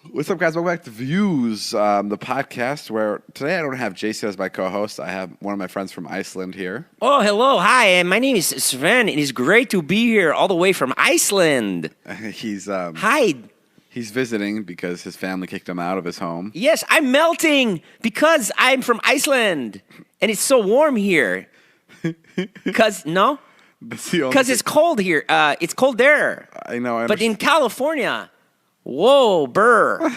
What's up, guys? Welcome back to Views, the podcast where today I don't have Jason as my co-host. I have one of my friends from Iceland here. Oh, hello. Hi, my name is Sven. It is great to be here all the way from Iceland. Hi. He's visiting because his family kicked him out of his home. Yes, I'm melting because I'm from Iceland. And it's so warm here. Because it's cold here. It's cold there. I know. But in California... Whoa, burr.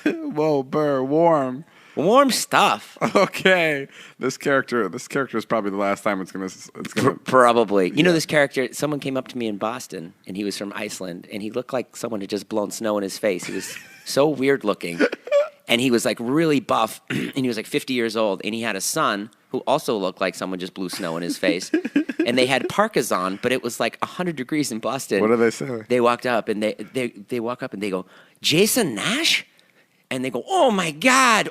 Whoa, burr, warm. Warm stuff. Okay. This character is probably the last time it's gonna Probably. You know this character, someone came up to me in Boston, and he was from Iceland, and he looked like someone had just blown snow in his face. He was so weird looking. And he was like really buff, and he was like 50 years old, and he had a son who also looked like someone just blew snow in his face. And they had parkas on, but it was like 100 degrees in Boston. What did they say? They walked up, and they walk up, and they go, Jason Nash? And they go, oh my God,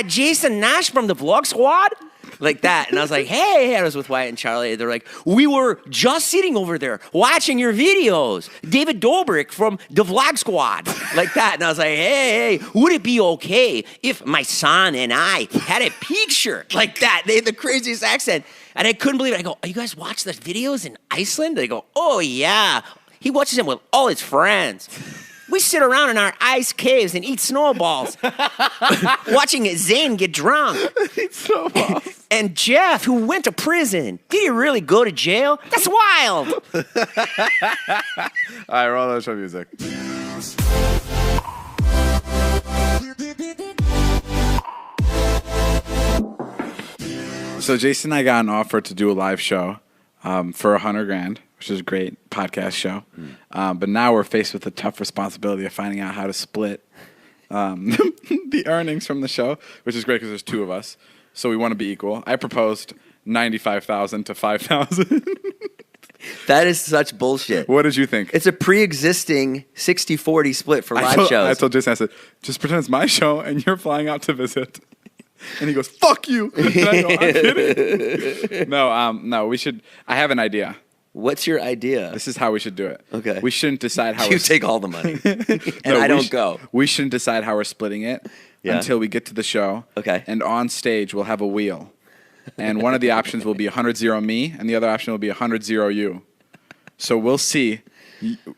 Jason Nash from the Vlog Squad? Like that. And I was like, hey, I was with Wyatt and Charlie. They're like, we were just sitting over there watching your videos. David Dobrik from the Vlog Squad. Like that. And I was like, hey, would it be okay if my son and I had a picture? Like that. They had the craziest accent. And I couldn't believe it. I go, oh, you guys watch the videos in Iceland? They go, oh yeah. He watches them with all his friends. We sit around in our ice caves and eat snowballs, watching Zane get drunk. Eat snowballs. And Jeff, who went to prison, did he really go to jail? That's wild. All right, roll that show music. So Jason and I got an offer to do a live show for $100,000. Which is a great podcast show. But now we're faced with the tough responsibility of finding out how to split the earnings from the show, which is great because there's two of us. So we want to be equal. I proposed $95,000 to $5,000. That is such bullshit. What did you think? It's a pre-existing 60-40 split for live shows. I told Jason, I said, just pretend it's my show and you're flying out to visit. And he goes, fuck you. And I go, I'm kidding. No, we should. I have an idea. What's your idea? This is how we should do it. Okay. We shouldn't decide how you take all the money. And I don't go. We shouldn't decide how we're splitting it until we get to the show. Okay. And on stage, we'll have a wheel. And one of the options will be 100-0 me, and the other option will be 100-0 you. So we'll see.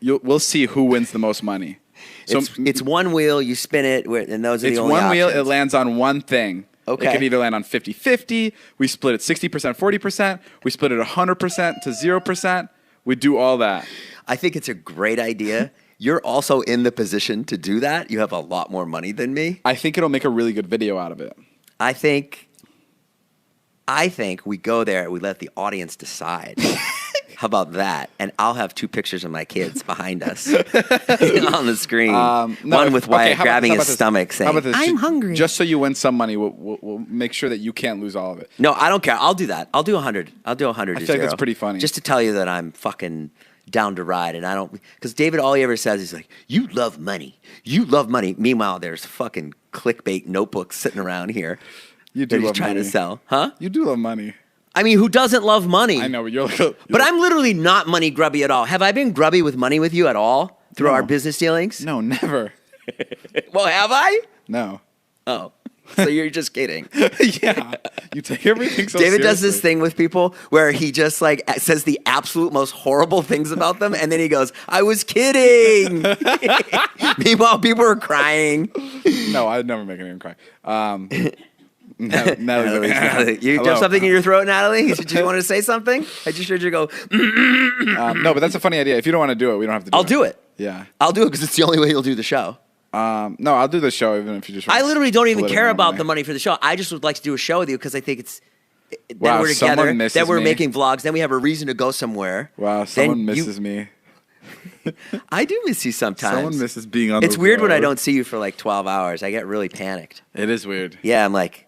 We'll see who wins the most money. So it's one wheel, you spin it, and those are the only options. It's one wheel, it lands on one thing. Okay. It can either land on 50-50, we split it 60%, 40%, we split it 100% to 0%. We do all that. I think it's a great idea. You're also in the position to do that. You have a lot more money than me. I think it'll make a really good video out of it. I think we go there, we let the audience decide. How about that? And I'll have two pictures of my kids behind us on the screen. One with Wyatt grabbing his stomach saying, I'm hungry. Just so you win some money, we'll make sure that you can't lose all of it. No, I don't care. I'll do that. I'll do 100. I'll do 100 I feel like that's pretty funny. Just to tell you that I'm fucking down to ride. And I don't, because David, all he ever says is like, you love money. You love money. Meanwhile, there's fucking clickbait notebooks sitting around here. You do that love he's trying money. to sell. Huh? You do love money. I mean, who doesn't love money? I know, but you're but I'm literally not money grubby at all. Have I been grubby with money with you at all through our business dealings? No, never. Well, have I? No. Oh, so you're just kidding. Yeah. You take everything so David seriously. does this thing with people where he just like says the absolute most horrible things about them, and then he goes, I was kidding. Meanwhile, people are crying. No, I'd never make anyone cry. Natalie. You have something in your throat, Natalie? Did you want to say something? I just heard you go. No, but that's a funny idea. If you don't want to do it, we don't have to do it. I'll do it. Yeah. I'll do it because it's the only way you'll do the show. No, I'll do the show even if you just. I literally don't even care about the money for the show. I just would like to do a show with you because I think it's. Wow, then we're together. Then we're me. making vlogs. Then we have a reason to go somewhere. Wow, someone misses me. I do miss you sometimes. Someone misses being on It's the weird road. when I don't see you for like 12 hours. I get really panicked. It is weird. Yeah, I'm like,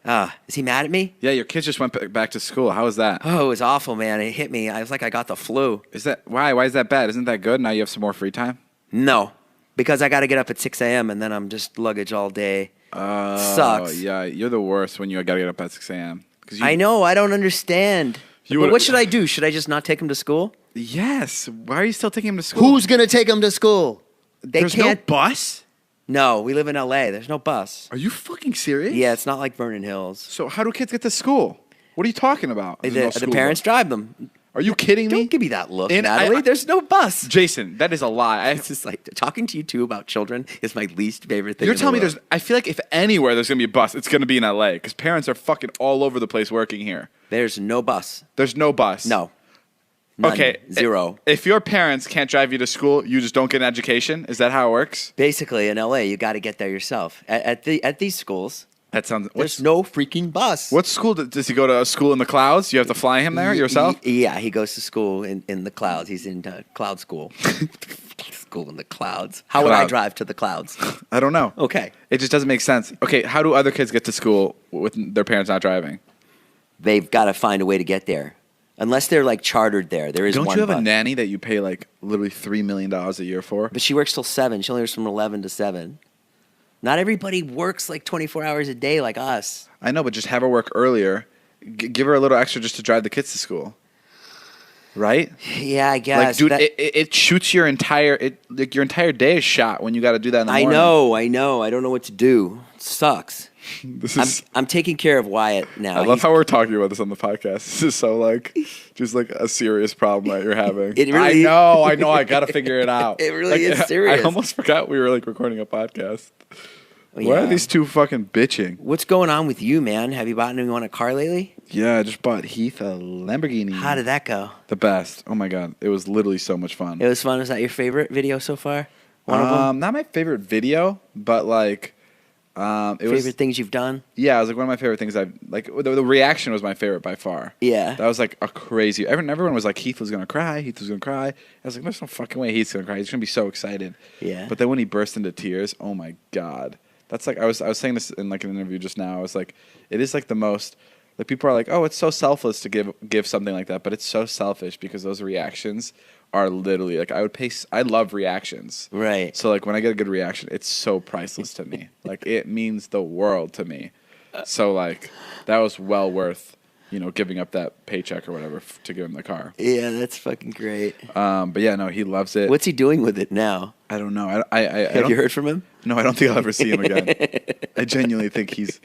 is he mad at me? Yeah, your kids just went back to school. How was that? Oh, it was awful, man. It hit me. I was like, I got the flu. Is that why? Why is that bad? Isn't that good? Now you have some more free time? No, because I got to get up at 6 a.m. and then I'm just luggage all day. Sucks. Yeah, you're the worst when you got to get up at 6 a.m. I know. I don't understand. But what should I do? Should I just not take him to school? Yes. Why are you still taking him to school? Who's going to take him to school? There's no bus? No, we live in L.A. There's no bus. Are you fucking serious? Yeah, it's not like Vernon Hills. So how do kids get to school? What are you talking about? The parents drive them. Are you kidding me? Don't give me that look, Natalie. There's no bus. Jason, that is a lie. It's just like talking to you two about children is my least favorite thing. You're telling me I feel like if anywhere there's going to be a bus, it's going to be in LA because parents are fucking all over the place working here. There's no bus. There's no bus. No. None. Okay. Zero. If your parents can't drive you to school, you just don't get an education? Is that how it works? Basically, in LA, you got to get there yourself. At these schools, that sounds. There's no freaking bus. What school does he go to? A school in the clouds? You have to fly him there yourself? Yeah, he goes to school in the clouds. He's in cloud school. School in the clouds. How would I drive to the clouds? I don't know. Okay. It just doesn't make sense. Okay, how do other kids get to school with their parents not driving? They've got to find a way to get there. Unless they're like chartered there. There is Don't one you have bus. a nanny that you pay like literally $3 million a year for? But she works till 7. She only works from 11 to 7. Not everybody works like 24 hours a day like us. I know, but just have her work earlier. Give her a little extra just to drive the kids to school. Right? Yeah, I guess. Like, dude, it shoots your entire your entire day is shot when you got to do that in the morning. I know. I don't know what to do. It sucks. I'm taking care of Wyatt now. I love how we're talking about this on the podcast. This is so like just like a serious problem that you're having. It really, I know. I got to figure it out. It really is serious. I almost forgot we were like recording a podcast. Yeah. Why are these two fucking bitching? What's going on with you, man? Have you bought anyone a car lately? Yeah, I just bought Heath a Lamborghini. How did that go? The best. Oh my god, it was literally so much fun. It was fun. Was that your favorite video so far? One of them? Not my favorite video, but like favorite things you've done? Yeah, it was like one of my favorite things I've like. The reaction was my favorite by far. Yeah, that was like a crazy. Everyone was like, Heath was gonna cry. Heath was gonna cry. I was like, there's no fucking way Heath's gonna cry. He's gonna be so excited. Yeah. But then when he burst into tears, oh my god, that's like I was saying this in like an interview just now. I was like, it is like the most. Like people are like, oh, it's so selfless to give something like that, but it's so selfish because those reactions are literally like I love reactions. Right. So like when I get a good reaction, it's so priceless to me. Like it means the world to me. So like that was well worth, giving up that paycheck or whatever to give him the car. Yeah, that's fucking great. But yeah, no, he loves it. What's he doing with it now? I don't know. Have you heard from him? No, I don't think I'll ever see him again. I genuinely think he's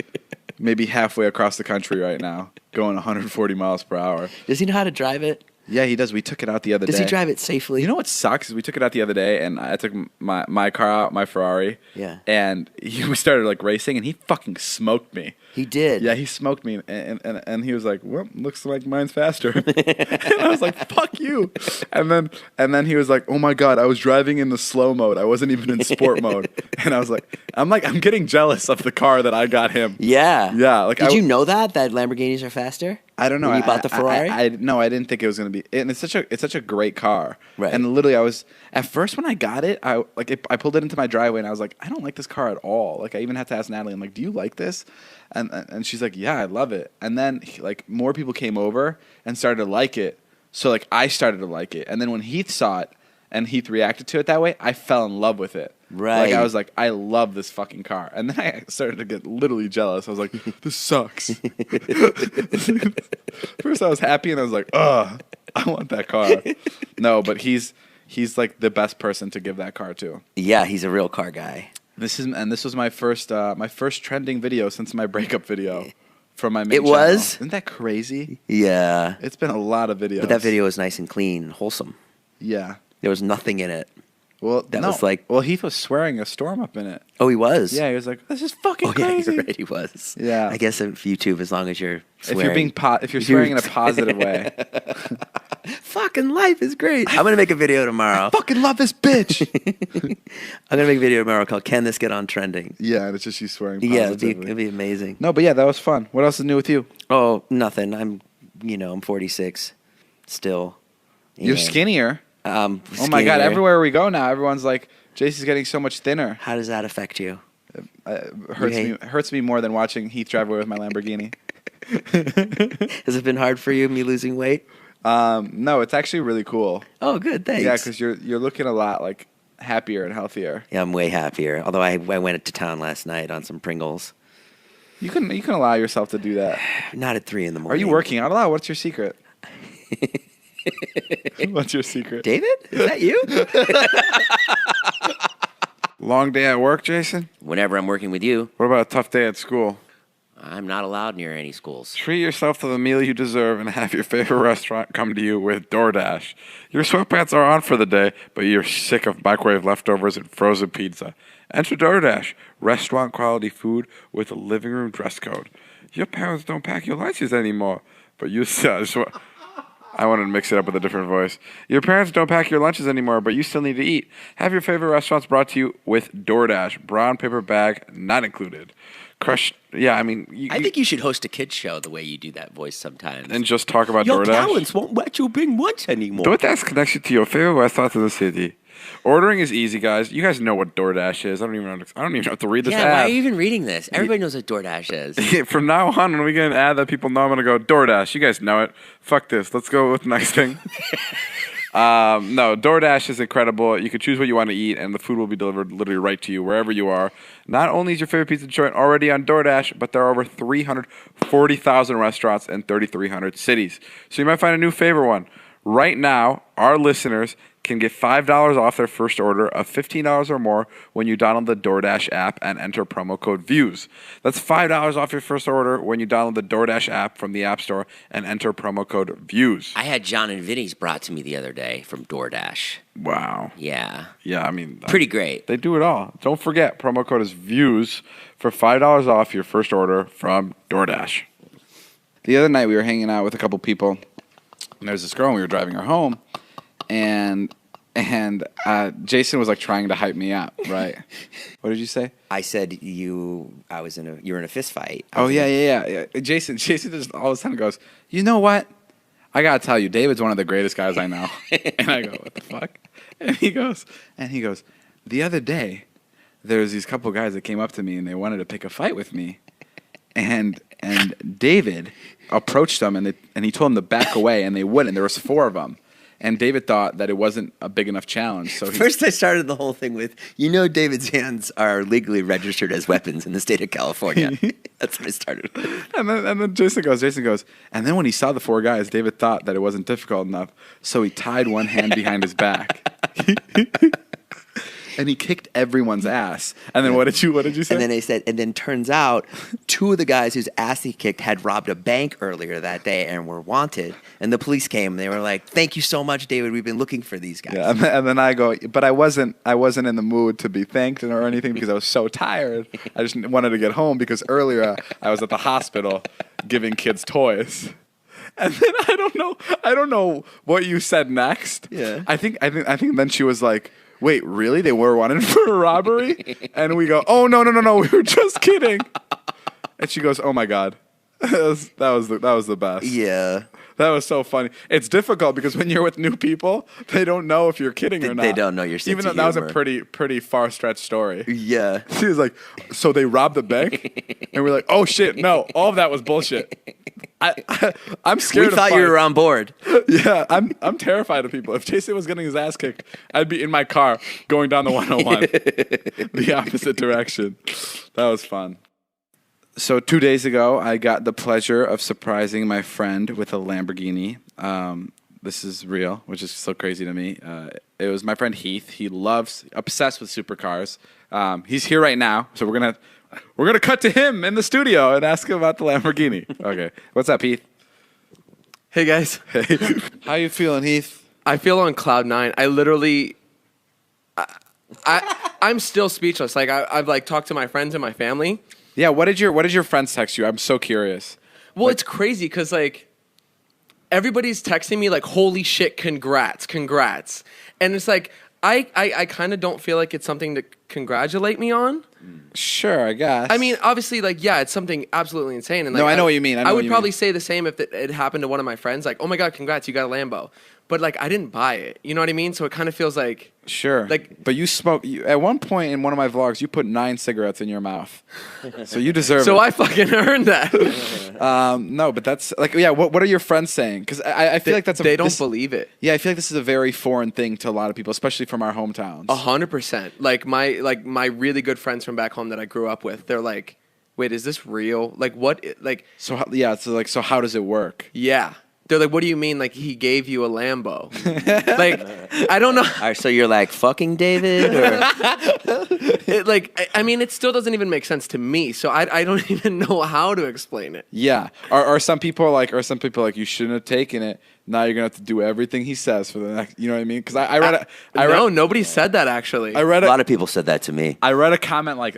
maybe halfway across the country right now, going 140 miles per hour. Does he know how to drive it? Yeah, he does. We took it out the other day. Does he drive it safely? You know what sucks is we took it out the other day, and I took my car out, my Ferrari. Yeah. And we started like racing, and he fucking smoked me. He did. Yeah, he smoked me, and he was like, "Well, looks like mine's faster." And I was like, "Fuck you!" And then he was like, "Oh my god, I was driving in the slow mode. I wasn't even in sport mode." And I was like, I'm getting jealous of the car that I got him. Yeah. Yeah. Like, did you know that Lamborghinis are faster? I don't know. When you bought the Ferrari? No, I didn't think it was going to be. And it's such a great car. Right. And literally, I was at first when I got it, I pulled it into my driveway and I was like, I don't like this car at all. Like I even had to ask Natalie, I'm like, do you like this? And she's like, yeah, I love it. And then like more people came over and started to like it. So like I started to like it. And then when Heath saw it and Heath reacted to it that way, I fell in love with it. Right. Like I was like, I love this fucking car. And then I started to get literally jealous. I was like, this sucks. First I was happy and I was like, ugh, I want that car. No, but he's like the best person to give that car to. Yeah, he's a real car guy. This was my first trending video since my breakup video from my main It channel. was? Isn't that crazy? Yeah. It's been a lot of videos. But that video was nice and clean and wholesome. Yeah. There was nothing in it. Well, was like... Well, Heath was swearing a storm up in it. Oh, he was? Yeah, he was like, this is fucking yeah, crazy. you're right, he was. Yeah. I guess if YouTube, as long as you're swearing. If you're swearing in a positive way. Fucking life is great. I'm going to make a video tomorrow. I fucking love this bitch. I'm going to make a video tomorrow called Can This Get On Trending? Yeah, and it's just you swearing Yeah, positively. it'd be amazing. No, but yeah, that was fun. What else is new with you? Oh, nothing. I'm 46 still. You're And, skinnier. Oh my God, everywhere we go now, everyone's like, JC's getting so much thinner. How does that affect you? Hurts me more than watching Heath drive away with my Lamborghini. Has it been hard for you, me losing weight? No, it's actually really cool. Oh, good, thanks. Yeah, because you're looking a lot like happier and healthier. Yeah, I'm way happier. Although I went to town last night on some Pringles. You can allow yourself to do that. Not at 3 a.m. Are you working out a lot? What's your secret? What's your secret? David? Is that you? Long day at work, Jason? Whenever I'm working with you, What about a tough day at school? I'm not allowed near any schools. Treat yourself to the meal you deserve and have your favorite restaurant come to you with DoorDash. Your sweatpants are on for the day, but you're sick of microwave leftovers and frozen pizza. Enter DoorDash, restaurant quality food with a living room dress code. Your parents don't pack your lunches anymore, but you still... I wanted to mix it up with a different voice. Your parents don't pack your lunches anymore, but you still need to eat. Have your favorite restaurants brought to you with DoorDash. Brown paper bag not included. I think you should host a kids show the way you do that voice sometimes. And just talk about Your DoorDash. Your parents won't let you bring lunch anymore. DoorDash connects you to your favorite restaurants in the city. Ordering is easy, guys. You guys know what DoorDash is. I don't even have to read this ad. Yeah, why are you even reading this? Everybody knows what DoorDash is. From now on, when we get an ad that people know, I'm going to go, DoorDash. You guys know it. Fuck this. Let's go with the next thing. No, DoorDash is incredible. You can choose what you want to eat, and the food will be delivered literally right to you wherever you are. Not only is your favorite pizza joint already on DoorDash, but there are over 340,000 restaurants in 3,300 cities. So you might find a new favorite one. Right now, our listeners can get $5 off their first order of $15 or more when you download the DoorDash app and enter promo code VIEWS. That's $5 off your first order when you download the DoorDash app from the App Store and enter promo code VIEWS. I had John and Vinny's brought to me the other day from DoorDash. Wow. Yeah. Yeah, I mean... Pretty great. They do it all. Don't forget, promo code is VIEWS for $5 off your first order from DoorDash. The other night we were hanging out with a couple people, and there was this girl, and we were driving her home, and Jason was like trying to hype me up, right? What did you say? I said you were in a fist fight. Oh yeah. Jason just all of a sudden goes, you know what? I gotta tell you, David's one of the greatest guys I know. And I go, what the fuck? And he goes, the other day, there was these couple guys that came up to me and they wanted to pick a fight with me, and David approached them and he told them to back away, and they wouldn't. There was 4 of them. And David thought that it wasn't a big enough challenge. So First, I started the whole thing with, David's hands are legally registered as weapons in the state of California. That's what I started with. And then Jason goes, and then when he saw the 4 guys, David thought that it wasn't difficult enough, so he tied one hand behind his back. And he kicked everyone's ass. And then what did you say? And then they said, and then turns out 2 of the guys whose ass he kicked had robbed a bank earlier that day and were wanted. And the police came and they were like, "Thank you so much, David. We've been looking for these guys." Yeah, and then I go, but I wasn't in the mood to be thanked or anything because I was so tired. I just wanted to get home because earlier I was at the hospital giving kids toys. And then I don't know what you said next. Yeah. I think then she was like, "Wait, really? They were wanted for a robbery?" And we go, "Oh no, we were just kidding." And she goes, "Oh my God." That was the best. Yeah. That was so funny. It's difficult because when you're with new people, they don't know if you're kidding or not. They don't know your sense Even though of that was humor. a pretty far-stretched story. Yeah. She was like, "So they robbed the bank?" And we're like, "Oh shit, no, all of that was bullshit." I'm scared. We thought you were on board. Yeah, I'm terrified of people. If Jason was getting his ass kicked, I'd be in my car going down the 101, the opposite direction. That was fun. So 2 days ago, I got the pleasure of surprising my friend with a Lamborghini. This is real, which is so crazy to me. It was my friend Heath. He obsessed with supercars. He's here right now, so we're gonna cut to him in the studio and ask him about the Lamborghini. Okay, what's up, Heath? Hey guys. Hey, how you feeling, Heath? I feel on cloud 9. I literally, I'm still speechless. Like I've like talked to my friends and my family. Yeah, what did your friends text you? I'm so curious. Well, it's crazy because like everybody's texting me like, "Holy shit, congrats," and it's like I kind of don't feel like it's something to congratulate me on. Sure, I guess. I mean, obviously, like, yeah, it's something absolutely insane. And like, no, I know what you mean. I would probably say the same if it happened to one of my friends. Like, "Oh my God, congrats, you got a Lambo." But like, I didn't buy it. You know what I mean? So it kind of feels like sure. Like, but you smoke. At one point in one of my vlogs, you put 9 cigarettes in your mouth, so you deserve it. So I fucking earned that. No, but that's like, yeah. What are your friends saying? Because I feel like they don't believe it. Yeah, I feel like this is a very foreign thing to a lot of people, especially from our hometowns. 100%. Like my really good friends from back home that I grew up with, they're like, "Wait, is this real? Like what? Like so so how does it work?" Yeah. They're like, "What do you mean? Like he gave you a Lambo?" Like I don't know. All right, so you're like fucking David, or I mean, it still doesn't even make sense to me. So I don't even know how to explain it. Yeah. Or some people are like, you shouldn't have taken it. Now you're gonna have to do everything he says for the next. You know what I mean? Because I read. No, nobody said that actually. A lot of people said that to me. I read a comment like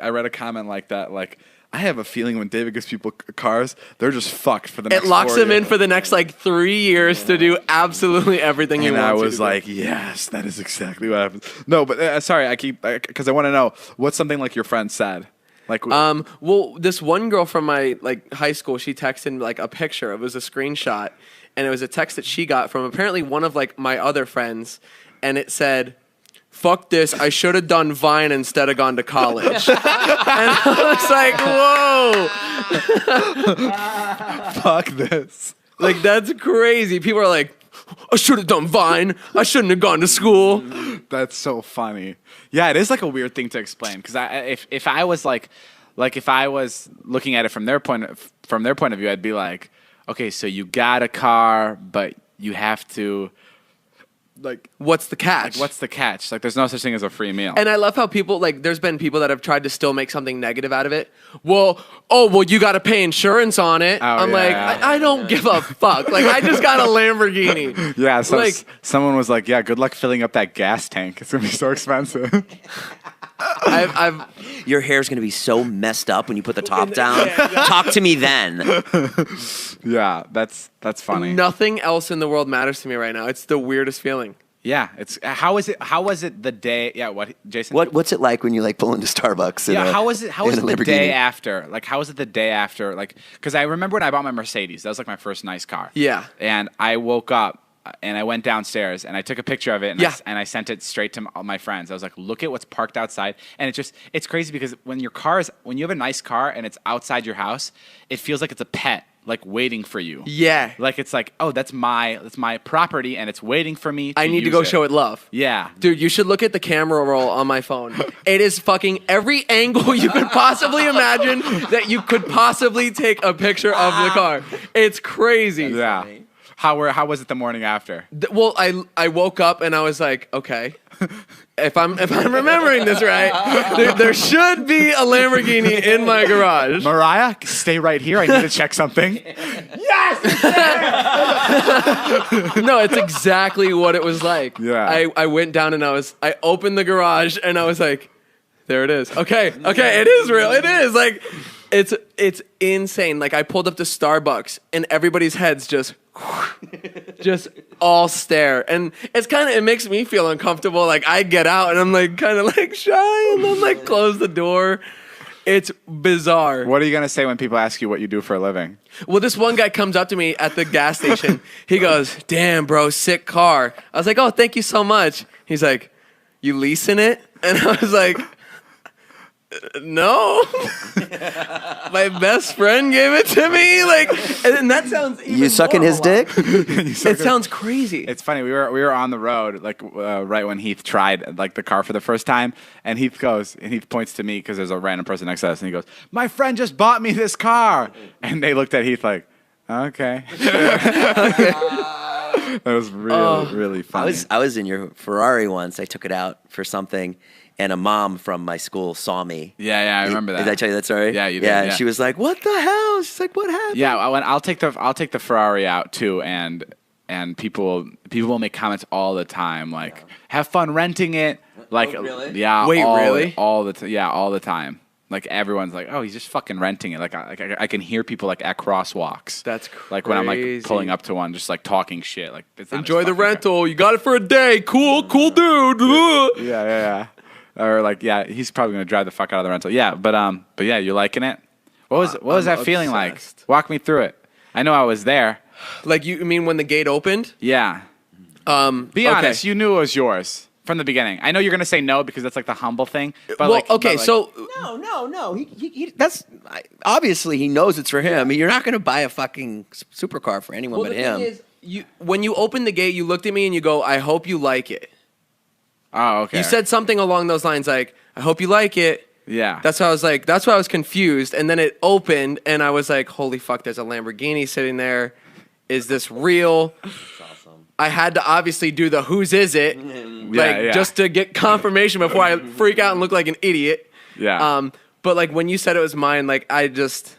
that. Like, I have a feeling when David gives people cars, they're just fucked for the next. It locks 4 them years. in for the next like 3 years to do absolutely everything you And want. I was like, yes, that is exactly what happens. No, but sorry, because I want to know what's something like your friend said. Like, well, this one girl from my like high school, she texted like a picture. It was a screenshot, and it was a text that she got from apparently one of like my other friends, and it said, "Fuck this! I should have done Vine instead of gone to college." And I was like, "Whoa, fuck this." like that's crazy." People are like, "I should have done Vine. I shouldn't have gone to school." That's so funny. Yeah, it is like a weird thing to explain because if I was like if I was looking at it from their point of view, I'd be like, okay, so you got a car, but you have to like, what's the catch? like what's the catch? Like, there's no such thing as a free meal. And I love how people, like, there's been people that have tried to still make something negative out of it. Well, you got to pay insurance on it. I'm like, I don't give a fuck. Like, I just got a Lamborghini. Yeah, so like, someone was like, yeah, good luck filling up that gas tank. It's going to be so expensive. Your hair's gonna be so messed up when you put the top down. Talk to me then. Yeah, that's funny. nothing else in the world matters to me right now. It's the weirdest feeling. Yeah, it's how was it the day? Yeah, what, Jason? What's it like when you like pull into Starbucks? How was it in a the day Lamborghini? after? Like, how was it the day after? Like, because I remember when I bought my Mercedes. That was like my first nice car. Yeah. And I woke up and I went downstairs and I took a picture of it and I sent it straight to all my friends. I was like, look at what's parked outside. And it's crazy because when you have a nice car and it's outside your house, it feels like it's a pet, like waiting for you. Yeah. Like, it's like, oh, that's my property and it's waiting for me. I need to go show it love. Yeah. Dude, you should look at the camera roll on my phone. It is fucking every angle you could possibly imagine that you could possibly take a picture of the car. It's crazy. Yeah. How was it the morning after? Well, I woke up and I was like, okay, if I'm remembering this right, there should be a Lamborghini in my garage. Mariah, stay right here. I need to check something. Yes! No, it's exactly what it was like. Yeah. I went down and I opened the garage and I was like, there it is. Okay, it is real. It is like, it's insane. Like, I pulled up to Starbucks and everybody's heads just all stare, and it makes me feel uncomfortable. Like, I get out and I'm like kind of like shy and then like close the door. It's bizarre. What are you gonna say when people ask you what you do for a living? Well, this one guy comes up to me at the gas station. He goes, "Damn, bro, sick car." I was like, "Oh, thank you so much." He's like, "You leasing it?" And I was like, no. My best friend gave it to me. Like, and that sounds even You sucking more his dick? It sounds crazy. It's funny. We were on the road like right when Heath tried like the car for the first time, and Heath points to me because there's a random person next to us, and he goes, "My friend just bought me this car," and they looked at Heath like, "Okay." That was really funny. I was in your Ferrari once. I took it out for something, and a mom from my school saw me. Yeah, I remember that. Did I tell you that story? Yeah, you did. Yeah, and she was like, "What the hell?" She's like, "What happened?" Yeah, I'll take the Ferrari out too, and people will make comments all the time like, "Have fun renting it." Like, really? yeah. Wait, really? All the time. Like, everyone's like, "Oh, he's just fucking renting it." Like, I can hear people like at crosswalks. That's crazy. Like when I'm like pulling up to one, just like talking shit. Like, it's not Enjoy his the fucking car. rental. You got it for a day. Cool dude. Yeah. Or like, yeah, he's probably gonna drive the fuck out of the rental. Yeah, but yeah, you're liking it. What was that feeling like? obsessed. Walk me through it. I know I was there. Like, you mean when the gate opened? Yeah. Be honest, you knew it was yours from the beginning. I know you're gonna say no because that's like the humble thing. But No. That's obviously he knows it's for him. You're not going to buy a fucking supercar for anyone but the him. thing is, when you opened the gate, you looked at me and you go, "I hope you like it." Oh, okay. You said something along those lines like, "I hope you like it." yeah. That's why I was like, that's why I was confused. And then it opened and I was like, holy fuck, there's a Lamborghini sitting there. Is this real? That's awesome. I had to obviously do the whose is it, just to get confirmation before I freak out and look like an idiot. Yeah. But like when you said it was mine, like I just,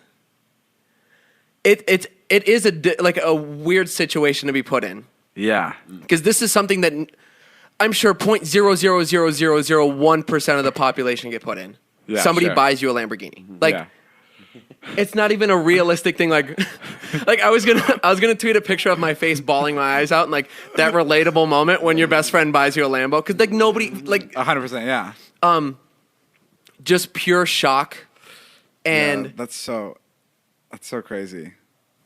it is a weird situation to be put in. Yeah. Because this is something that I'm sure 0.0000001% of the population get put in. Yeah, Somebody sure. buys you a Lamborghini. Like. Yeah. It's not even a realistic thing. Like I was gonna tweet a picture of my face bawling my eyes out, and like that relatable moment when your best friend buys you a Lambo, because like nobody, like 100%. Yeah. just pure shock, and Yeah, that's so crazy.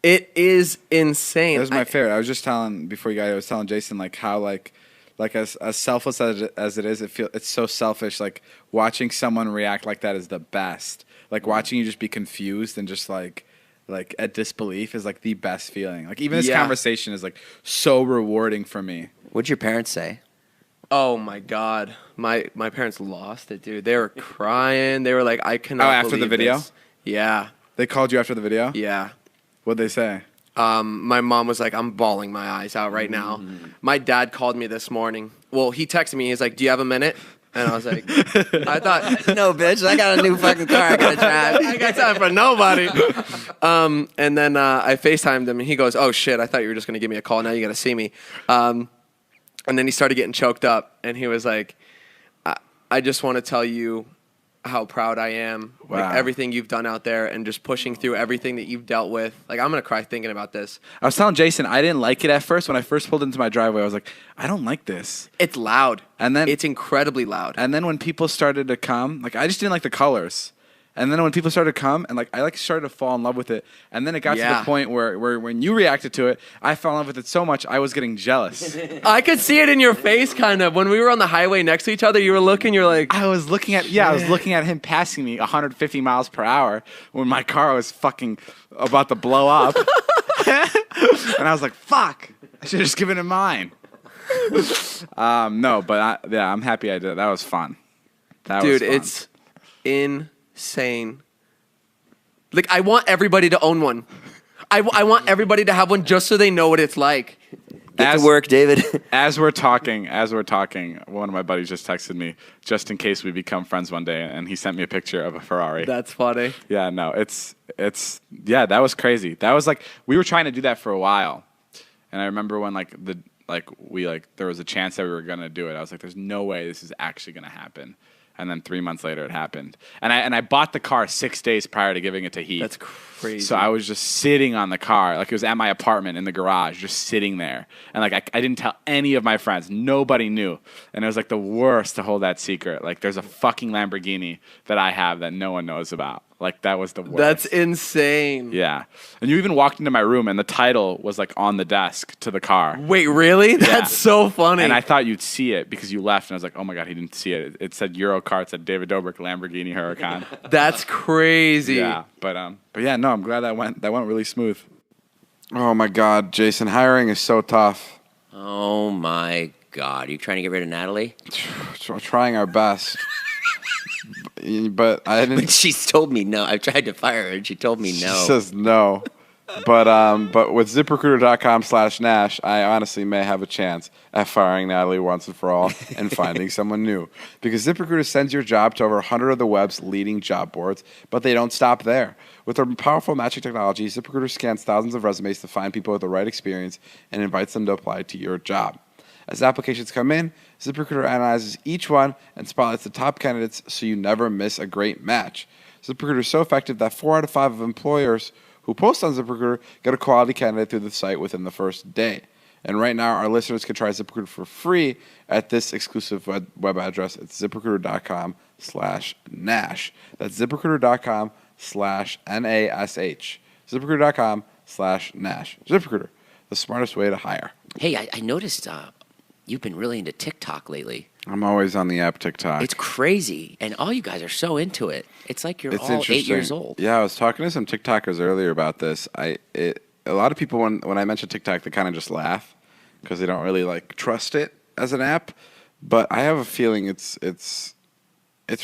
it is insane. That was my favorite. I was just telling before you guys. I was telling Jason like how like as selfless as it is, it's so selfish. Like watching someone react like that is the best. Like watching you just be confused and just like at disbelief is like the best feeling. Like even this conversation is like so rewarding for me. What'd your parents say? Oh my God, my parents lost it, dude. They were crying. They were like, I cannot. After the believe video? this. Yeah. They called you after the video? Yeah. What'd they say? My mom was like, I'm bawling my eyes out right now. My dad called me this morning. Well, he texted me. He's like, do you have a minute? And I was like, I thought, No, bitch. I got a new fucking car I gotta drive. I got time for nobody. And then I FaceTimed him, and he goes, oh, shit, I thought you were just going to give me a call. Now you got to see me. And then he started getting choked up, and he was like, I just want to tell you how proud I am. Wow. Like, everything you've done out there and just pushing through everything that you've dealt with. Like, I'm going to cry thinking about this. I was telling Jason I didn't like it at first. When I first pulled into my driveway, I was like, I don't like this. It's loud. And then it's incredibly loud. And then when people started to come, like I just didn't like the colors. And then when people started to come, and like I started to fall in love with it. And then it got to the point where when you reacted to it, I fell in love with it so much I was getting jealous. I could see it in your face, kind of. When we were on the highway next to each other, you were looking. You're like, I was looking at him passing me 150 miles per hour when my car was fucking about to blow up. And I was like, fuck, I should have just given him mine. No, but I'm happy I did. That was fun. Dude, it's insane. Like, I want everybody to own one. I want everybody to have one just so they know what it's like. Get to work, David. As we're talking, one of my buddies just texted me just in case we become friends one day, and he sent me a picture of a Ferrari. That's funny. Yeah, no, that was crazy. That was like we were trying to do that for a while, and I remember when there was a chance that we were gonna do it. I was like, there's no way this is actually gonna happen. And then 3 months later, it happened. And I bought the car 6 days prior to giving it to Heath. That's crazy. So I was just sitting on the car, like it was at my apartment in the garage, just sitting there. And like I didn't tell any of my friends. Nobody knew. And it was like the worst to hold that secret. Like there's a fucking Lamborghini that I have that no one knows about. Like that was the worst. That's insane. Yeah. And you even walked into my room and the title was like on the desk to the car. Wait, really? That's so funny. And I thought you'd see it because you left, and I was like, oh my God, he didn't see it. It said Eurocar, it said David Dobrik, Lamborghini Huracan. That's crazy. Yeah. But yeah, no, I'm glad that went really smooth. Oh my God, Jason, hiring is so tough. Oh my God. Are you trying to get rid of Natalie? Trying our best. But I didn't. But she's told me no. I've tried to fire her, and she told me no. She says no. But with ZipRecruiter.com/Nash, I honestly may have a chance at firing Natalie once and for all and finding someone new. Because ZipRecruiter sends your job to over 100 of the web's leading job boards, but they don't stop there. With their powerful matching technology, ZipRecruiter scans thousands of resumes to find people with the right experience and invites them to apply to your job. As applications come in, ZipRecruiter analyzes each one and spotlights the top candidates so you never miss a great match. ZipRecruiter is so effective that 4 out of 5 of employers who post on ZipRecruiter get a quality candidate through the site within the first day. And right now, our listeners can try ZipRecruiter for free at this exclusive web address. It's ZipRecruiter.com/Nash. That's ZipRecruiter.com/NASH. ZipRecruiter.com/Nash. ZipRecruiter, the smartest way to hire. Hey, I noticed you've been really into TikTok lately. I'm always on the app TikTok. It's crazy, and all you guys are so into it. It's like you're all 8 years old. Yeah, I was talking to some TikTokers earlier about this. A lot of people, when I mention TikTok, they kind of just laugh because they don't really like trust it as an app. But I have a feeling it's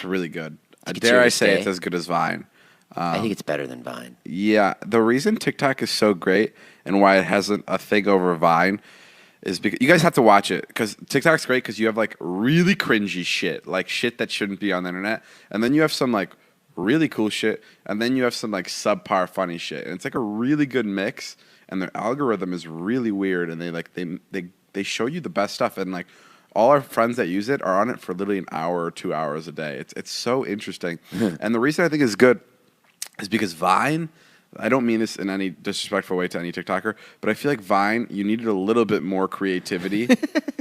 really good. Dare I say it's as good as Vine. I think it's better than Vine. Yeah, the reason TikTok is so great and why it hasn't a thing over Vine is because you guys have to watch it because TikTok's great because you have like really cringy shit, like shit that shouldn't be on the internet, and then you have some like really cool shit, and then you have some like subpar funny shit, and it's like a really good mix. And their algorithm is really weird, and they show you the best stuff, and like all our friends that use it are on it for literally an hour or 2 hours a day. It's so interesting, and the reason I think it's good is because Vine. I don't mean this in any disrespectful way to any TikToker, but I feel like Vine, you needed a little bit more creativity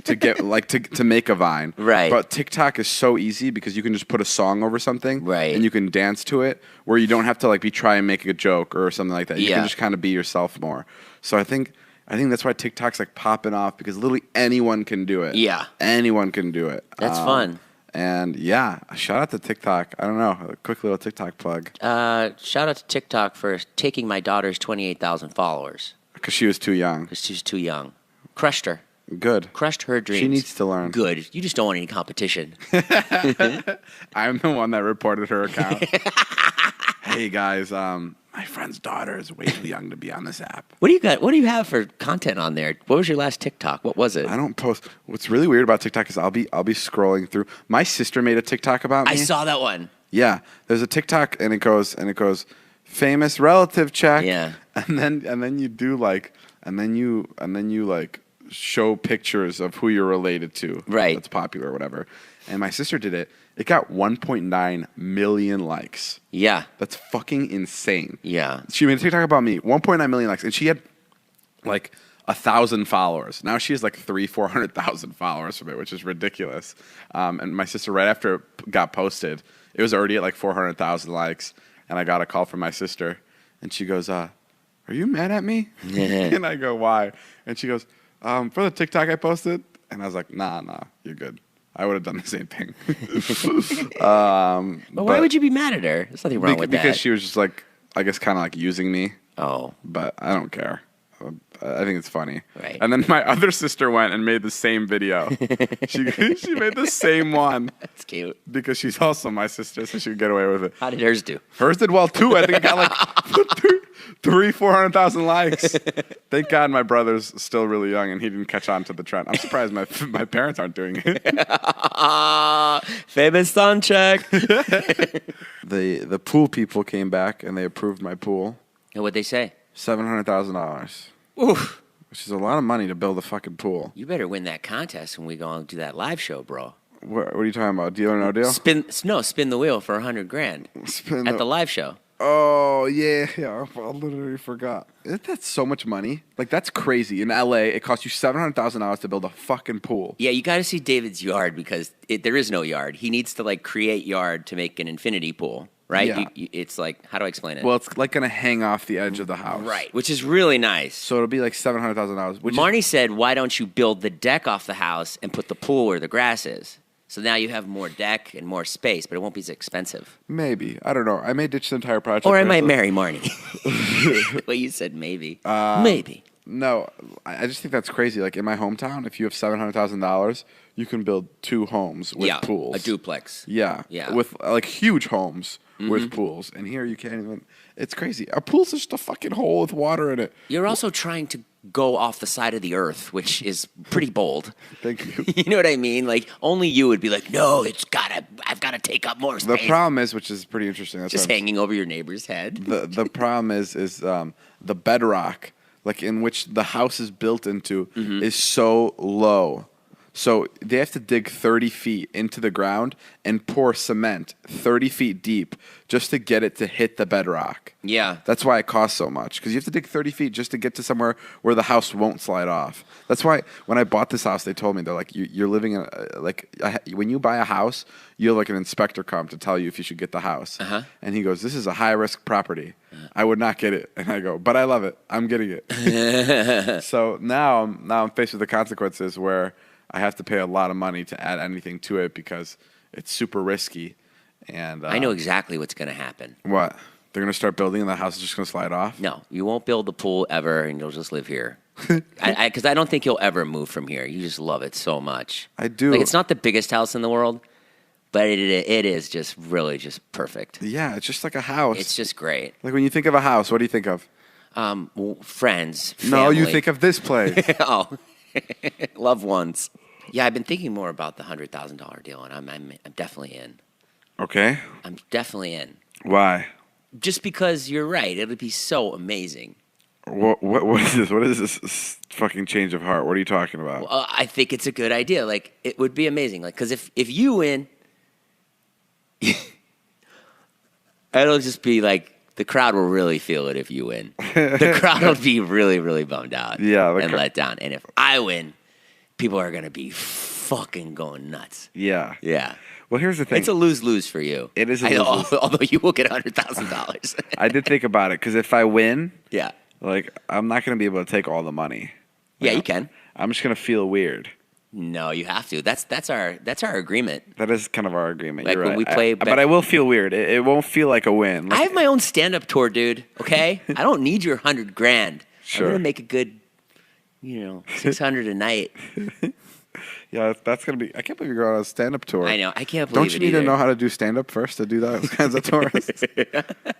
to get like to make a Vine. Right. But TikTok is so easy because you can just put a song over something, right, and you can dance to it, where you don't have to like be trying to make a joke or something like that. You can just kind of be yourself more. So I think that's why TikTok's like popping off because literally anyone can do it. Yeah. Anyone can do it. That's fun. And yeah, shout out to TikTok. I don't know, a quick little TikTok plug. Shout out to TikTok for taking my daughter's 28,000 followers. Because she was too young. Because she was too young. Crushed her. Good. Crushed her dreams. She needs to learn. Good. You just don't want any competition. I'm the one that reported her account. Hey guys, my friend's daughter is way too young to be on this app. What do you got? What do you have for content on there? What was your last TikTok? What was it? I don't post. What's really weird about TikTok is I'll be scrolling through. My sister made a TikTok about me. I saw that one. Yeah, there's a TikTok and it goes famous relative check. Yeah. And then you do like and then you like show pictures of who you're related to. Right. That's popular or whatever. And my sister did it. It got 1.9 million likes. Yeah. That's fucking insane. Yeah. She made a TikTok about me, 1.9 million likes, and she had like 1,000 followers. Now she has like 400,000 followers from it, which is ridiculous. And my sister, right after it got posted, it was already at like 400,000 likes, and I got a call from my sister, and she goes, "Are you mad at me?" And I go, "Why?" And she goes, "For the TikTok I posted," and I was like, "Nah, you're good. I would have done the same thing." But why would you be mad at her? There's nothing wrong with that. Because she was just like, I guess, kind of like using me. Oh. But I don't care. I think it's funny. Right. And then my other sister went and made the same video. she made the same one. That's cute. Because she's also my sister, so she could get away with it. How did hers do? Hers did well, too. I think it got like 400,000 likes. Thank God my brother's still really young and he didn't catch on to the trend. I'm surprised my parents aren't doing it. Famous son check. The pool people came back and they approved my pool. And what'd they say? $700,000. Oof. Which is a lot of money to build a fucking pool. You better win that contest when we go and do that live show, bro. What are you talking about? Deal or no deal? Spin the wheel for $100,000 at the live show. Oh yeah, I literally forgot. That's so much money. Like that's crazy. In LA, it costs you $700,000 to build a fucking pool. Yeah, you got to see David's yard because there is no yard. He needs to like create yard to make an infinity pool, right? Yeah. It's like, how do I explain it? Well, it's like gonna hang off the edge of the house, right? Which is really nice. So it'll be like $700,000. Marnie said, "Why don't you build the deck off the house and put the pool where the grass is?" So now you have more deck and more space, but it won't be as expensive. Maybe. I don't know. I may ditch the entire project. Or I might marry Marnie. Well, you said maybe. Maybe. No, I just think that's crazy. Like in my hometown, if you have $700,000, you can build 2 homes with pools. A duplex. Yeah. With like huge homes with pools. And here you can't even. It's crazy. A pool's just a fucking hole with water in it. You're also trying to go off the side of the earth, which is pretty bold. Thank you. You know what I mean? Like only you would be like, no, I've got to take up more space. The problem is, which is pretty interesting. That's just hanging over your neighbor's head. The problem is the bedrock, like in which the house is built into, is so low. So they have to dig 30 feet into the ground and pour cement 30 feet deep just to get it to hit the bedrock. Yeah. That's why it costs so much, because you have to dig 30 feet just to get to somewhere where the house won't slide off. That's why when I bought this house, they told me, they're like, you're living in, when you buy a house, you have like an inspector come to tell you if you should get the house. And he goes, this is a high-risk property. I would not get it. And I go, but I love it. I'm getting it. So now I'm faced with the consequences where I have to pay a lot of money to add anything to it because it's super risky. And I know exactly what's going to happen. What? They're going to start building and the house is just going to slide off? No, you won't build the pool ever and you'll just live here. Because I don't think you'll ever move from here. You just love it so much. I do. Like, it's not the biggest house in the world, but it is just really just perfect. Yeah, it's just like a house. It's just great. Like when you think of a house, what do you think of? Friends, family. No, you think of this place. Oh. Loved ones. Yeah, I've been thinking more about the $100,000 deal, and I'm definitely in. Okay. I'm definitely in. Why? Just because you're right, it would be so amazing. What is this? What is this fucking change of heart? What are you talking about? Well, I think it's a good idea. Like, it would be amazing. Like, because if you win, it'll just be like the crowd will really feel it if you win. The crowd will be really, really bummed out. Yeah, and let down. And if I win, people are gonna be fucking going nuts. Yeah. Yeah. Well, here's the thing. It's a lose-lose for you. It is a lose-lose. Although you will get $100,000. I did think about it because if I win, yeah. like I'm not going to be able to take all the money. Yeah, you can. I'm just going to feel weird. No, you have to. That's our agreement. That is kind of our agreement. Like You're when right. we play, but I will feel weird. It won't feel like a win. I have my own stand-up tour, dude. Okay, I don't need your $100,000. Sure. I'm gonna make a good, $600 a night. Yeah, that's gonna be. I can't believe you're going on a stand-up tour. I know. I can't believe it. Don't you need to know how to do stand-up first to do those kinds of tours?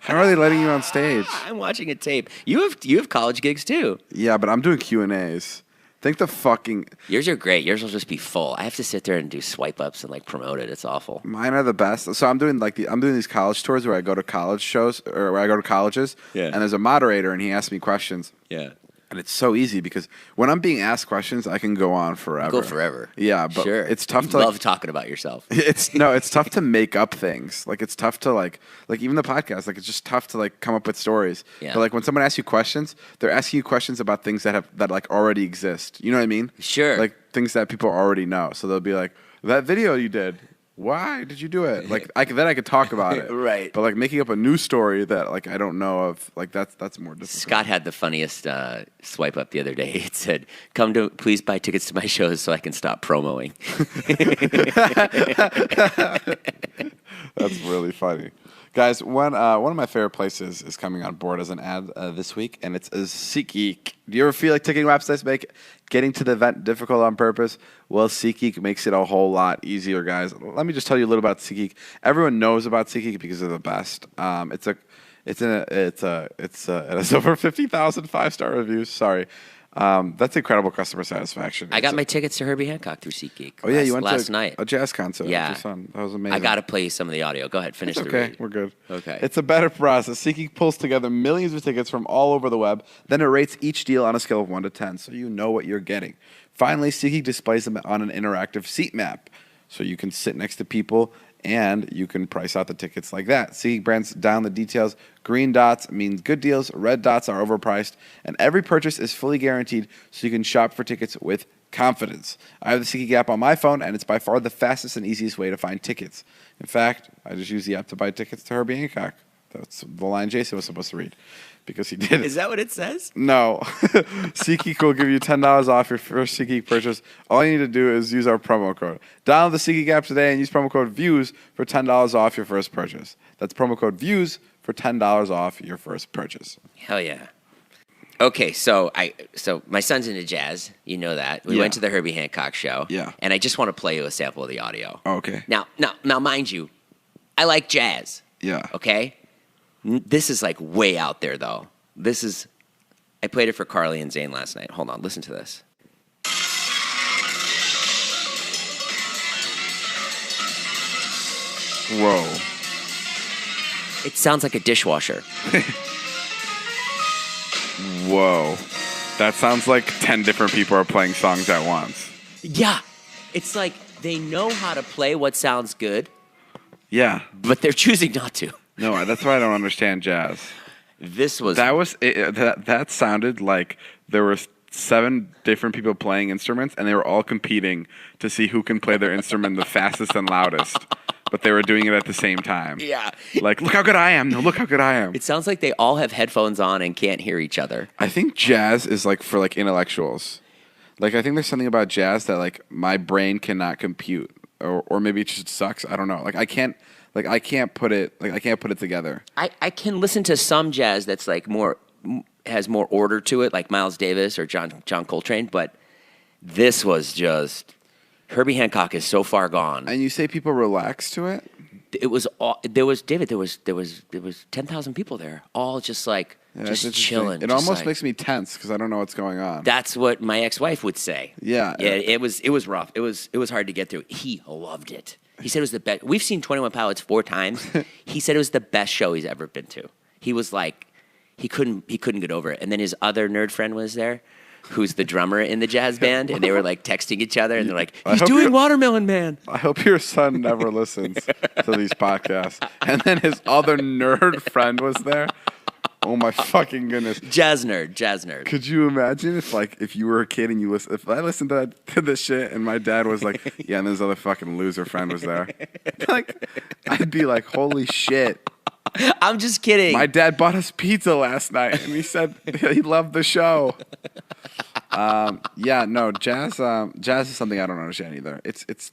How are they letting you on stage? I'm watching a tape. You have college gigs too. Yeah, but I'm doing Q&As. Think the fucking. Yours are great. Yours will just be full. I have to sit there and do swipe ups and like promote it. It's awful. Mine are the best. So I'm doing these college tours where I go to college shows or where I go to colleges. Yeah. And there's a moderator and he asks me questions. Yeah. And it's so easy because when I'm being asked questions, I can go on forever. Go forever. Yeah, but sure. it's tough you to love talking about yourself. It's tough to make up things. Like it's tough to like even the podcast. Like it's just tough to like come up with stories. Yeah. But like when someone asks you questions, they're asking you questions about things that like already exist. You know what I mean? Sure. Like things that people already know. So they'll be like, that video you did. Why did you do it? Like then I could talk about it. Right. But like making up a new story that like I don't know of, like that's more difficult. Scott had the funniest swipe up the other day. It said, please buy tickets to my shows so I can stop promoing. That's really funny. Guys, one of my favorite places is coming on board as an ad this week, and it's SeatGeek. Do you ever feel like taking websites make getting to the event difficult on purpose? Well, SeatGeek makes it a whole lot easier, guys. Let me just tell you a little about SeatGeek. Everyone knows about SeatGeek because they're the best. It has over 50,000 5-star reviews. Sorry. That's incredible customer satisfaction. I got my tickets to Herbie Hancock through SeatGeek. Oh yeah, you went last to night. a jazz concert. Yeah, with your son. That was amazing. I got to play you some of the audio. Go ahead, finish It's the okay. read. We're good. Okay. It's a better process. SeatGeek pulls together millions of tickets from all over the web. Then it rates each deal on a scale of 1 to 10, so you know what you're getting. Finally, SeatGeek displays them on an interactive seat map, so you can sit next to people and you can price out the tickets like that. SeatGeek brands down the details. Green dots mean good deals. Red dots are overpriced. And every purchase is fully guaranteed, so you can shop for tickets with confidence. I have the SeatGeek app on my phone, and it's by far the fastest and easiest way to find tickets. In fact, I just use the app to buy tickets to Herbie Hancock. That's the line Jason was supposed to read because he did. Is that what it says? No. SeatGeek will give you $10 off your first SeatGeek purchase. All you need to do is use our promo code. Download the SeatGeek app today and use promo code VIEWS for $10 off your first purchase. That's promo code VIEWS for $10 off your first purchase. Hell yeah. Okay, so my son's into jazz. You know that. We went to the Herbie Hancock show. Yeah. And I just want to play you a sample of the audio. Oh, okay. Now, mind you, I like jazz. Yeah. Okay? This is like way out there, though. I played it for Carly and Zane last night. Hold on, listen to this. Whoa. It sounds like a dishwasher. Whoa. That sounds like 10 different people are playing songs at once. Yeah. It's like they know how to play what sounds good, Yeah. but they're choosing not to. No, that's why I don't understand jazz. That sounded like there were 7 different people playing instruments, and they were all competing to see who can play their instrument the fastest and loudest. But they were doing it at the same time. Yeah. Like, look how good I am. No, look how good I am. It sounds like they all have headphones on and can't hear each other. I think jazz is like for like intellectuals. Like I think there's something about jazz that like my brain cannot compute, or maybe it just sucks. I don't know. I can't put it together. I can listen to some jazz that's like has more order to it, like Miles Davis or John Coltrane, but this was just Herbie Hancock is so far gone. And you say people relax to it? It was all, there was 10,000 people there, all just like Yeah, just it's chilling. It just almost like- makes me tense because I don't know what's going on. That's what my ex-wife would say. Yeah. Yeah, it was rough. It was hard to get through. He loved it. He said it was the best. We've seen 21 Pilots 4 times. He said it was the best show he's ever been to. He was like, he couldn't get over it. And then his other nerd friend was there, who's the drummer in the jazz band, and they were like texting each other, and they're like, he's doing Watermelon Man. I hope your son never listens to these podcasts. And then his other nerd friend was there. Oh my fucking goodness! Jazz nerd. Could you imagine if you were a kid and if I listened to this shit and my dad was like, yeah, and this other fucking loser friend was there, like, I'd be like, holy shit! I'm just kidding. My dad bought us pizza last night, and he said he loved the show. Yeah, no, jazz is something I don't understand either. It's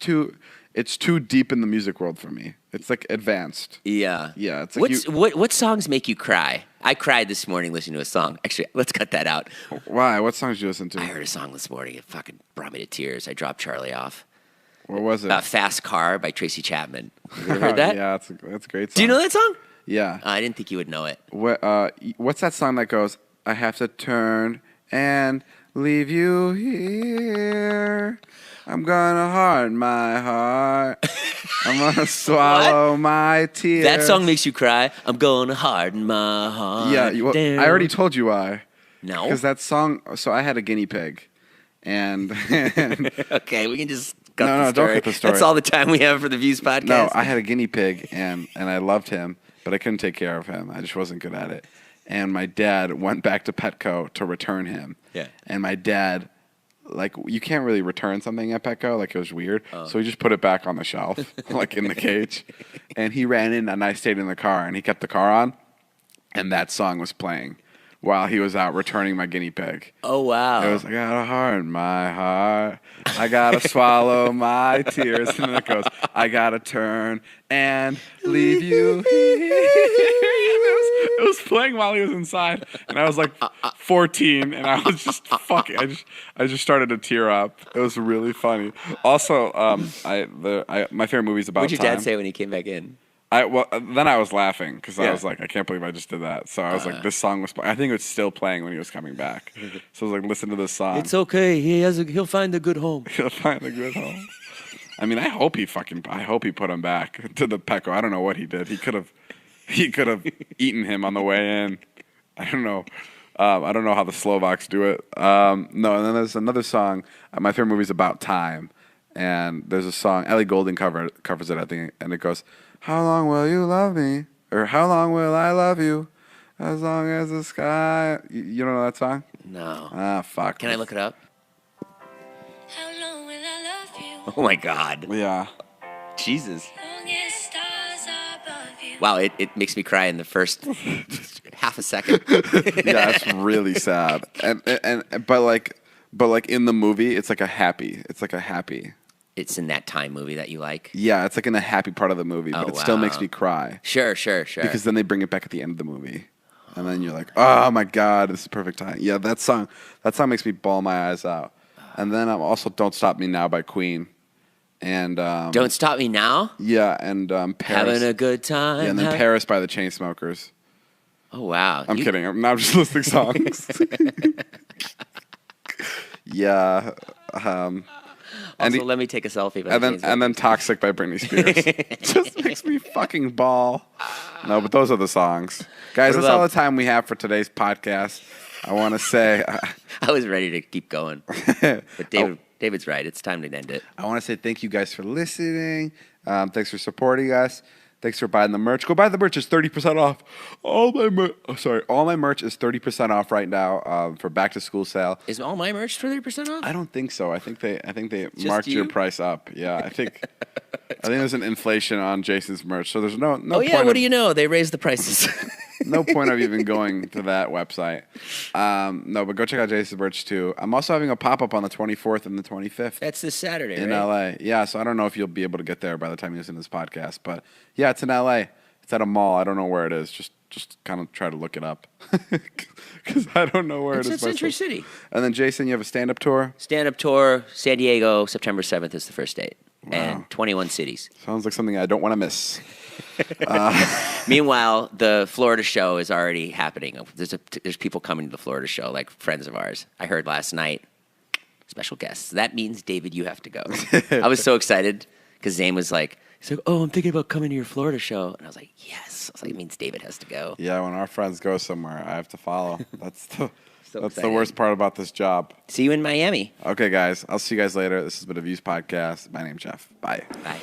too deep in the music world for me. It's like advanced. Yeah. Yeah. It's like what songs make you cry? I cried this morning listening to a song. Actually, let's cut that out. Why? What songs did you listen to? I heard a song this morning. It fucking brought me to tears. I dropped Charlie off. What was it? Fast Car by Tracy Chapman. Have you ever heard that? Yeah, that's a great song. Do you know that song? Yeah. I didn't think you would know it. What's that song that goes, I have to turn and leave you here. I'm gonna harden my heart. I'm gonna swallow my tears. That song makes you cry. I'm gonna harden my heart. Yeah, down. I already told you why. No. Because that song, so I had a guinea pig. And okay, we can just cut No, the no, story. don't cut the story. That's all the time we have for the Views podcast. no, I had a guinea pig and I loved him, but I couldn't take care of him. I just wasn't good at it. And my dad went back to Petco to return him. Yeah. And my dad, like, you can't really return something at Petco. Like, it was weird. Oh. So he just put it back on the shelf, like in the cage. And he ran in and I stayed in the car and he kept the car on. And that song was playing while he was out returning my guinea pig. Oh, wow. It was, I gotta harden my heart. I gotta swallow my tears. And then it goes, I gotta turn and leave you here. It was playing while he was inside. And I was like 14 and I was just fucking, I just started to tear up. It was really funny. Also, my favorite movie is about What'd your time. dad say when he came back in? Then I was laughing because I Yeah. was like, I can't believe I just did that. So I was like, this song was. I think it was still playing when he was coming back. So I was like, listen to this song. It's okay. He'll find a good home. He'll find a good home. I mean, I hope he put him back to the Petco. I don't know what he did. He could have eaten him on the way in. I don't know. I don't know how the Slovaks do it. No, and then there's another song. My favorite movie is About Time, and there's a song. Ellie Goulding covers it, I think, and it goes, "How long will you love me?" Or "How long will I love you? As long as the sky." You don't know that song? No. Ah, fuck. Can I look it up? How long will I love you? Oh, my God. Yeah. Jesus. Long as stars are above you. Wow, it makes me cry in the first half a second. Yeah, it's really sad. But like in the movie, it's like a happy. It's in that time movie that you like? Yeah, it's like in a happy part of the movie, but Oh, it still makes wow. me cry Sure. because then they bring it back at the end of the movie, and then you're like, oh my god, this is perfect time. Yeah, that song makes me bawl my eyes out. And then I'm also "Don't Stop Me Now" by Queen, and Don't Stop Me Now? yeah, and Paris. Having a good time. Yeah, and then Paris by the Chainsmokers. Oh, wow. I'm kidding. I'm just listing songs. Yeah. Also, let me take a selfie. By the And then "Toxic" by Britney Spears. Just makes me fucking bawl. No, but those are the songs, guys. What That's all about- the time we have for today's podcast. I want to say, I was ready to keep going. But David's right. It's time to end it. I want to say thank you guys for listening. Thanks for supporting us. Thanks for buying the merch. Go buy the merch. It's 30% off. All my merch is 30% off right now for back to school sale. Is all my merch 30% off? I don't think so. I think they Just marked your you? price up. Yeah, I think there's an inflation on Jason's merch. So there's no Oh, point yeah. What of, do you know? They raised the prices. no point of even going to that website. No, but go check out Jason's merch too. I'm also having a pop-up on the 24th and the 25th. That's this Saturday, in right? LA. Yeah, so I don't know if you'll be able to get there by the time you listen to this podcast, but yeah, it's in LA. It's at a mall. I don't know where it is. Just kind of try to look it up because I don't know where It's it at is. Century myself. City. And then Jason, you have a stand-up tour. Stand-up tour, San Diego, September 7th is the first date. Wow. And 21 cities. Sounds like something I don't want to miss. Meanwhile, the Florida show is already happening. There's people coming to the Florida show, like friends of ours. I heard last night, special guests. That means, David, you have to go. I was so excited because Zane was like, he's like, oh, I'm thinking about coming to your Florida show. And I was like, yes. I was like, it means David has to go. Yeah, when our friends go somewhere, I have to follow. That's the the excited. worst part about this job. See you in Miami. Okay, guys. I'll see you guys later. This has been a Views podcast. My name's Jeff. Bye. Bye.